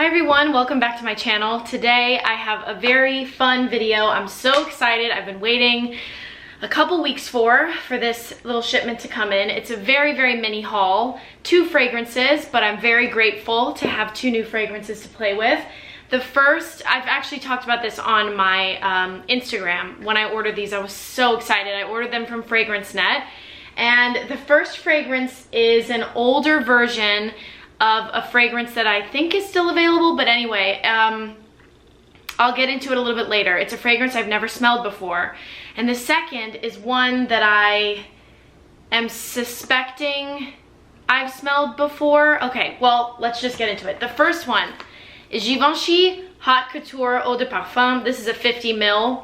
Hi everyone, welcome back to my channel. Today I have a very fun video. I'm so excited. I've been waiting a couple weeks for this little shipment to come in. It's a very mini haul. 2 fragrances, but I'm very grateful to have 2 new fragrances to play with. The first, I've actually talked about this on my Instagram. When I ordered these, I was so excited. I ordered them from FragranceNet. And the first fragrance is an older version of a fragrance that I think is still available, but anyway, I'll get into it a little bit later. It's a fragrance I've never smelled before. And the second is one that I am suspecting I've smelled before. Okay, well, let's just get into it. The first one is Givenchy Hot Couture Eau de Parfum. This is a 50 ml.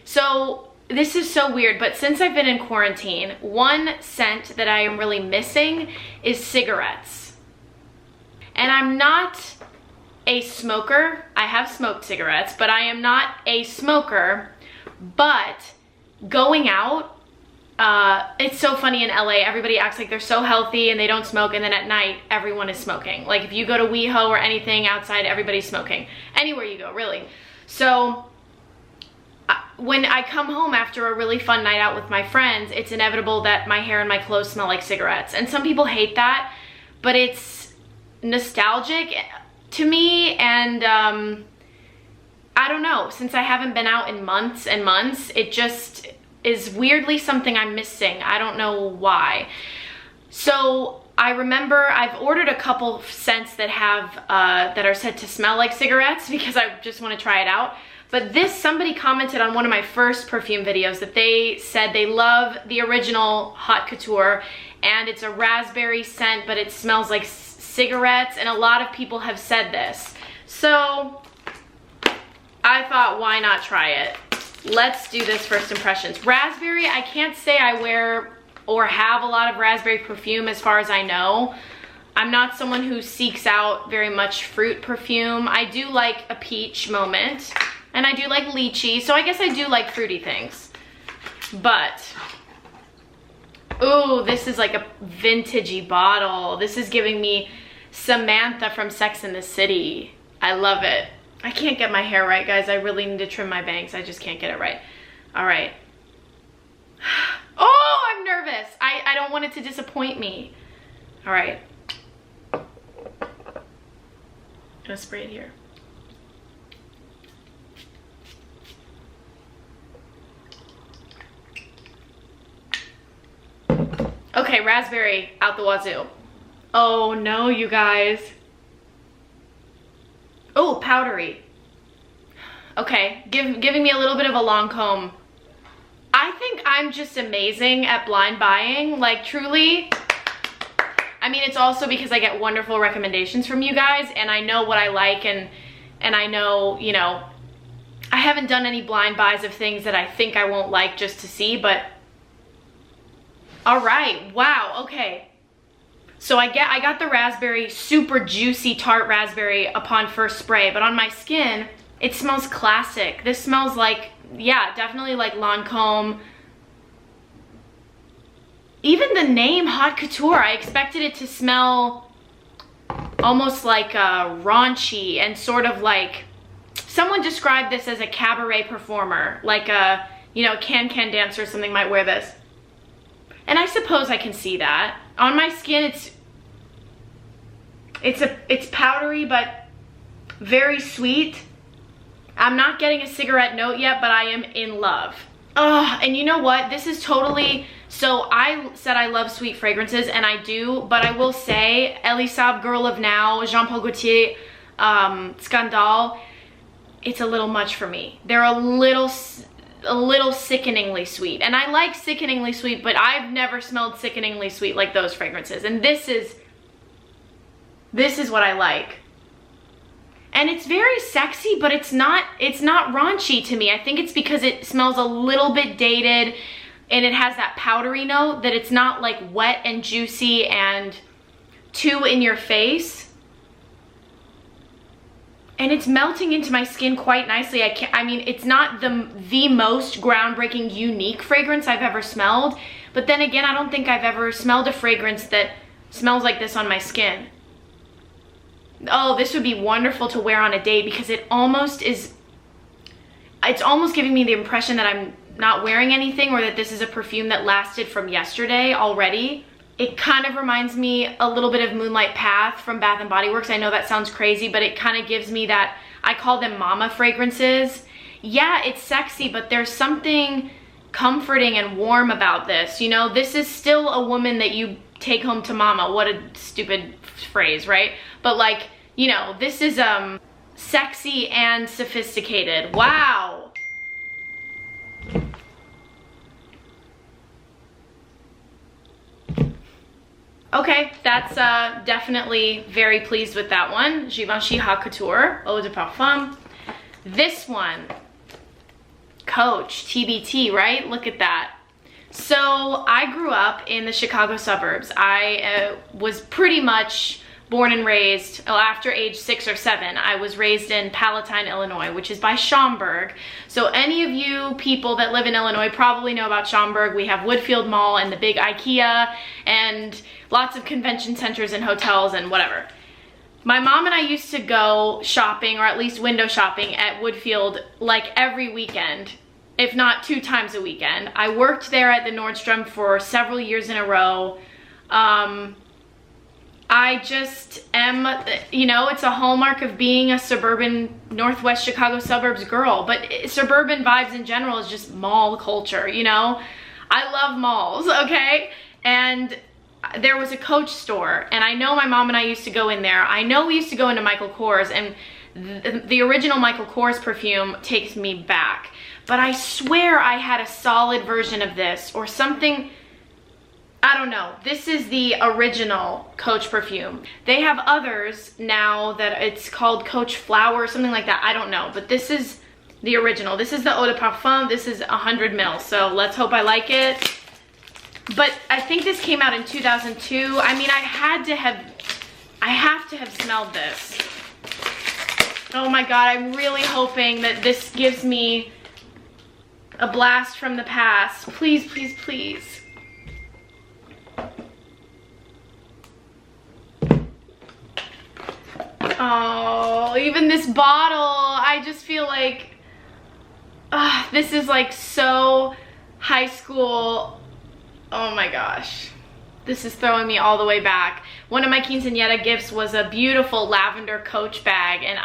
So this is so weird, but since I've been in quarantine, one scent that I am really missing is cigarettes. And I'm not a smoker. I have smoked cigarettes, but I am not a smoker. But going out, it's so funny in LA, everybody acts like they're so healthy and they don't smoke, and then at night, everyone is smoking. Like if you go to WeHo or anything outside, everybody's smoking. Anywhere you go, really. So when I come home after a really fun night out with my friends, it's inevitable that my hair and my clothes smell like cigarettes. And some people hate that, but it's nostalgic to me, and I don't know, since I haven't been out in months and months, it just is weirdly something I'm missing. I don't know why. So I remember I've ordered a couple scents that have that are said to smell like cigarettes because I just want to try it out. But this, somebody commented on one of my first perfume videos that they said they love the original Hot Couture, and it's a raspberry scent, but it smells like cigarettes, and a lot of people have said this. So I thought, why not try it? Let's do this first impressions. Raspberry, I can't say I wear or have a lot of raspberry perfume as far as I know. I'm not someone who seeks out very much fruit perfume. I do like a peach moment, and I do like lychee, so I guess I do like fruity things. But ooh, this is like a vintagey bottle. This is giving me Samantha from Sex and the City. I love it. I can't get my hair right, guys. I really need to trim my bangs. I just can't get it right. All right. Oh, I'm nervous. I don't want it to disappoint me. All right. I'm gonna spray it here. Okay, raspberry out the wazoo. Oh no, you guys. Oh, powdery. Okay, giving me a little bit of a long comb. I think I'm just amazing at blind buying, like truly. I mean, it's also because I get wonderful recommendations from you guys, and I know what I like, and I know, you know, I haven't done any blind buys of things that I think I won't like just to see, but all right, wow, okay. So I got the raspberry, super juicy tart raspberry upon first spray, but on my skin, it smells classic. This smells like, yeah, definitely like Lancome. Even the name Hot Couture, I expected it to smell almost like raunchy and sort of like, someone described this as a cabaret performer, like a, you know, can-can dancer or something might wear this. And I suppose I can see that. On my skin, it's powdery, but very sweet. I'm not getting a cigarette note yet, but I am in love. Oh, and you know what? This is totally, so I said I love sweet fragrances, and I do, but I will say, Elisab, Girl of Now, Jean Paul Gaultier, Scandale, it's a little much for me. They're a little sickeningly sweet, and I like sickeningly sweet, but I've never smelled sickeningly sweet like those fragrances, and this is what I like. And it's very sexy, but it's not raunchy to me. I think it's because it smells a little bit dated, and it has that powdery note, that it's not like wet and juicy and too in your face. And it's melting into my skin quite nicely. I mean, it's not the most groundbreaking, unique fragrance I've ever smelled. But then again, I don't think I've ever smelled a fragrance that smells like this on my skin. oh, this would be wonderful to wear on a date, because it almost is, it's almost giving me the impression that I'm not wearing anything, or that this is a perfume that lasted from yesterday already. It kind of reminds me a little bit of Moonlight Path from Bath and Body Works. I know that sounds crazy, but it kind of gives me that, I call them mama fragrances. Yeah, it's sexy, but there's something comforting and warm about this. You know, this is still a woman that you take home to mama. What a stupid phrase, right? But like, you know, this is sexy and sophisticated. Wow. Okay, that's definitely very pleased with that one. Givenchy Hot Couture Eau de Parfum. This one, Coach TBT, right? Look at that. So I grew up in the Chicago suburbs. I was pretty much born and raised, after age 6 or 7, I was raised in Palatine, Illinois, which is by Schaumburg. So any of you people that live in Illinois probably know about Schaumburg. We have Woodfield Mall and the big IKEA and lots of convention centers and hotels and whatever. My mom and I used to go shopping, or at least window shopping, at Woodfield like every weekend, if not 2 times a weekend. I worked there at the Nordstrom for several years in a row. I just am, you know, it's a hallmark of being a suburban Northwest Chicago suburbs girl, but suburban vibes in general is just mall culture, you know? I love malls, okay? And there was a Coach store, and I know my mom and I used to go in there. I know we used to go into Michael Kors, and the original Michael Kors perfume takes me back. But I swear I had a solid version of this, or something. I don't know. This is the original Coach perfume. They have others now that it's called Coach Flower, something like that. I don't know, but this is the original. This is the Eau de Parfum. This is 100 ml, so let's hope I like it. But I think this came out in 2002. I mean, I have to have smelled this. Oh my God, I'm really hoping that this gives me a blast from the past. Please, please, please. Oh, even this bottle, I just feel like, this is like so high school. Oh my gosh. This is throwing me all the way back. One of my quinceañera gifts was a beautiful lavender Coach bag, and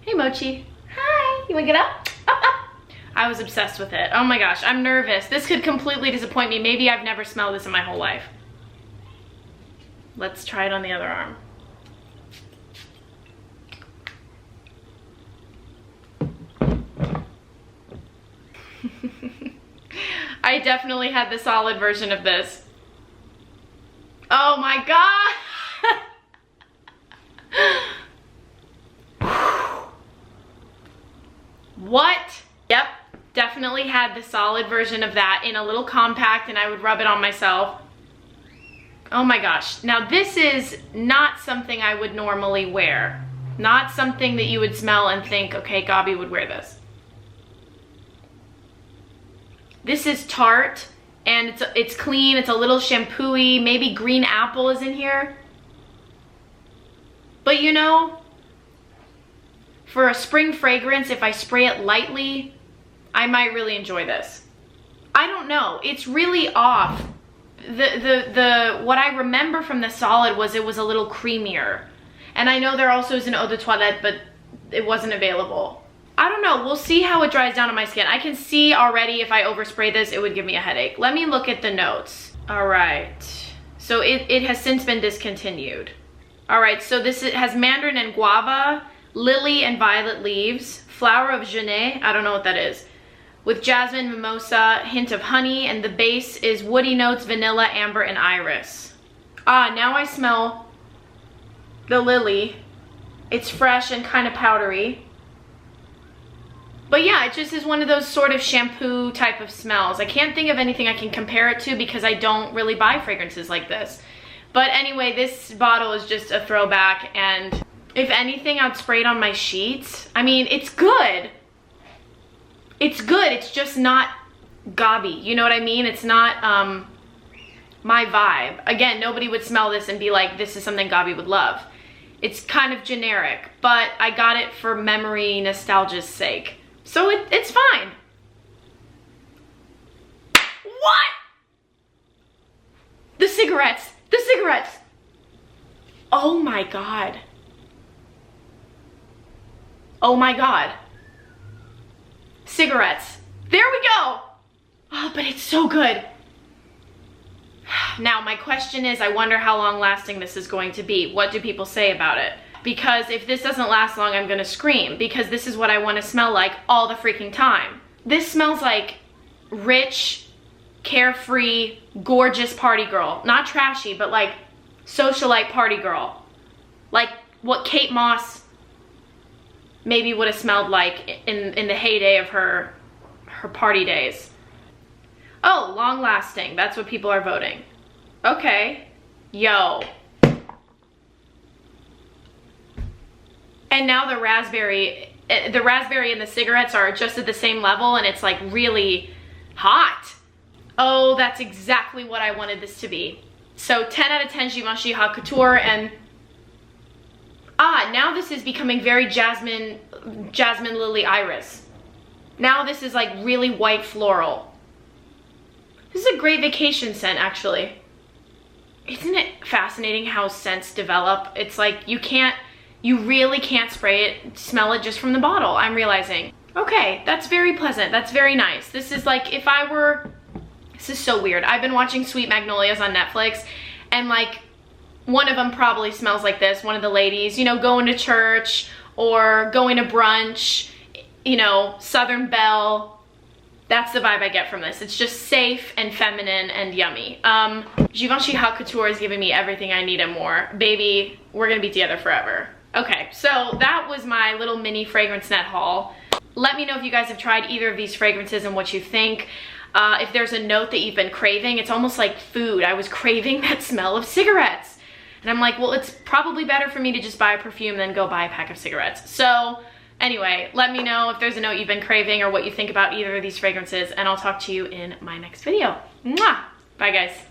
hey Mochi. Hi, you wanna get up? Up, up. I was obsessed with it. Oh my gosh, I'm nervous. This could completely disappoint me. Maybe I've never smelled this in my whole life. Let's try it on the other arm. I definitely had the solid version of this. Oh my God. What? Yep, definitely had the solid version of that in a little compact, and I would rub it on myself. Oh my gosh. Now this is not something I would normally wear. Not something that you would smell and think, okay, Gabi would wear this. This is Tarte, and it's clean, it's a little shampoo-y, maybe green apple is in here. But you know, for a spring fragrance, if I spray it lightly, I might really enjoy this. I don't know, it's really off. What I remember from the solid was it was a little creamier. And I know there also is an eau de toilette, but it wasn't available. I don't know, we'll see how it dries down on my skin. I can see already if I overspray this, it would give me a headache. Let me look at the notes. All right, so it has since been discontinued. All right, so it has mandarin and guava, lily and violet leaves, flower of Genève, I don't know what that is, with jasmine, mimosa, hint of honey, and the base is woody notes, vanilla, amber, and iris. Ah, now I smell the lily. It's fresh and kind of powdery. But yeah, it just is one of those sort of shampoo type of smells. I can't think of anything I can compare it to because I don't really buy fragrances like this. But anyway, this bottle is just a throwback, and if anything, I'd spray it on my sheets. I mean, it's good. It's good, it's just not Gabi, you know what I mean? It's not my vibe. Again, nobody would smell this and be like, this is something Gabi would love. It's kind of generic, but I got it for memory nostalgia's sake. So it's fine. What? The cigarettes, the cigarettes. Oh my God. Oh my God. Cigarettes. There we go. Oh, but it's so good. Now, my question is, I wonder how long lasting this is going to be. What do people say about it? Because if this doesn't last long, I'm gonna scream, because this is what I want to smell like all the freaking time. This smells like rich, carefree, gorgeous party girl. Not trashy, but like socialite party girl. Like what Kate Moss maybe would have smelled like in the heyday of her party days. Oh, long lasting. That's what people are voting. Okay. Yo. And now the raspberry and the cigarettes are just at the same level, and it's like really hot. Oh, that's exactly what I wanted this to be. So 10 out of 10 Givenchy Hot Couture, and now this is becoming very jasmine lily iris. Now this is like really white floral. This is a great vacation scent, actually. Isn't it fascinating how scents develop? It's like you really can't spray it, smell it just from the bottle, I'm realizing. Okay, that's very pleasant, that's very nice. This is like if I were, this is so weird. I've been watching Sweet Magnolias on Netflix, and like one of them probably smells like this, one of the ladies, you know, going to church or going to brunch, you know, Southern Belle. That's the vibe I get from this. It's just safe and feminine and yummy. Givenchy Hot Couture is giving me everything I need and more. Baby, we're gonna be together forever. Okay, so that was my little mini fragrance net haul. Let me know if you guys have tried either of these fragrances and what you think. If there's a note that you've been craving, it's almost like food. I was craving that smell of cigarettes. And I'm like, well, it's probably better for me to just buy a perfume than go buy a pack of cigarettes. So anyway, let me know if there's a note you've been craving or what you think about either of these fragrances, and I'll talk to you in my next video. Mwah! Bye, guys.